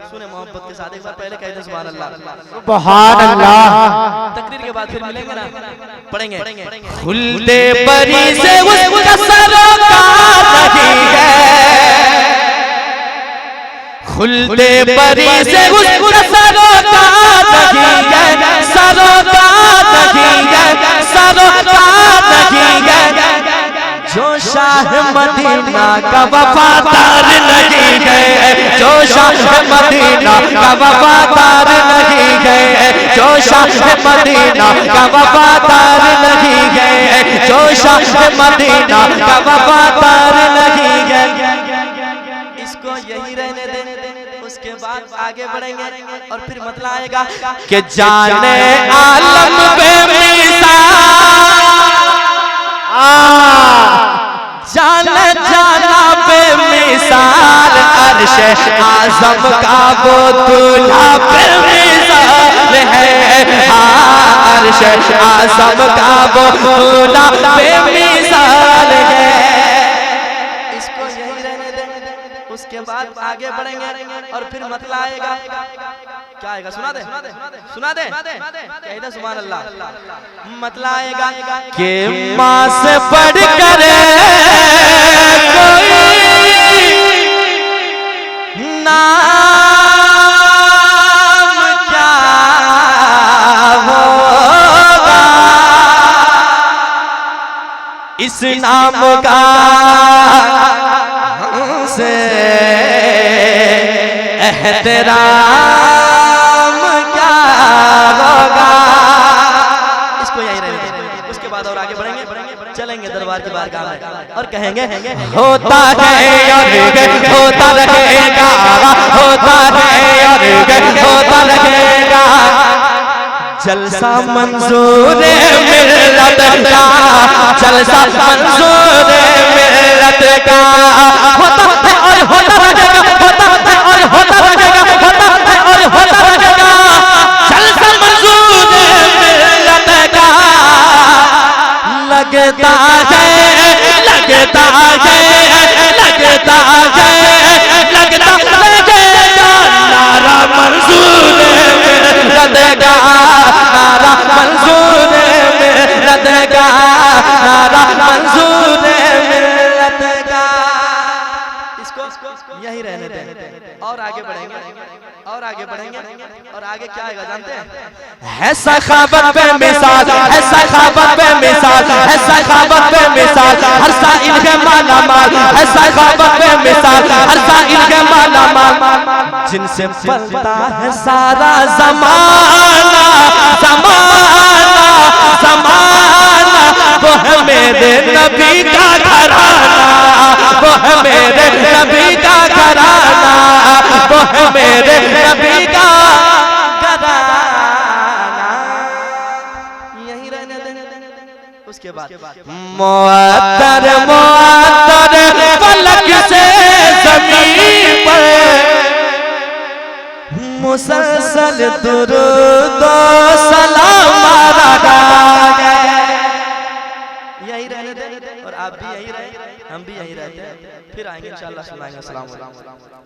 सुने मोहब्बत के साथ एक बार पहले कह दे सुभान अल्लाह। सुभान अल्लाह। तकरीर के बाद फिर मिलेंगे ना, पढ़ेंगे। खुलते परी से उसका सरोकार नहीं है, खुलते परी से उसका सरोकार नहीं है, सरोकार नहीं है, सरोकार नहीं है। जो शाह मदीना का वफादार नहीं है, जो शाह मदीना का वफादार नहीं है, जो शाह मदीना का वफादार नहीं है, जो शाह मदीना का वफादार नहीं है। इसको यही रहने दे, उसके बाद आगे बढ़ेंगे और फिर मतलब आएगा कि जाने आलम बेमिसाल, जाने जाना बेमिसाल, अर्श आज़म का वो दूल्हा बेमिसाल है, अर्श आज़म का वो दूल्हा बेमिसाल है। इसको यही रहने दे, उसके बाद आगे बढ़ेंगे और फिर मतलब आएगा। क्या आएगा? सुना दे, सुना दे, कह दे सुभान अल्लाह। मतलब आएगा कि माँ से बढ़कर कोई नाम क्या होगा, इस नाम का हमसे एहतराम क्या होगा। इसको यही रहने दे, उसके बाद और आगे बढ़ेंगे, चलेंगे दरबार की बारगाह में और कहेंगे होता है और होता रहेगा, होता है और होता रहेगा, जलसा मंजूर मिल्लत का, जलसा मंजूर मिल्लत का, होता है और होता रहेगा, होता है और होता रहेगा, होता है और होता रहेगा, जलसा मंजूर मिल्लत का। लगता है, लगता है, लगता है, लगता लगेगा, नारा मंजूर मिल्लत का, नारा मंजूर मिल्लत का, नारा मंजूर मिल्लत का। इसको यही रहने दे और आगे बढ़ेंगे और आगे बढ़ेंगे और आगे क्या आएगा जानते हैं? है सखावत पे मिसाल, है सखावत पे मिसाल, है सखावत पे मिसाल, हर साइल के माला माल, है सखावत पे मिसाल, हर साइल के माला माल, जिनसे पलता है सारा जमाना, जमाना, जमाना, वो है मेरे नबी का घराना, वो है मेरे नबी का घराना, वो है मेरे नबी का घराना। यही रहने दे, उसके बाद मुअत्तर मुअत्तर फलक से ज़मीन पर मुसलसल दुरूद व सलाम रहा है। यही रहने दे और आप भी यही रहे, हम भी यही रहते हैं। फिर आएंगे इंशाअल्लाह, सुनाएंगे। अस्सलाम वालेकुम।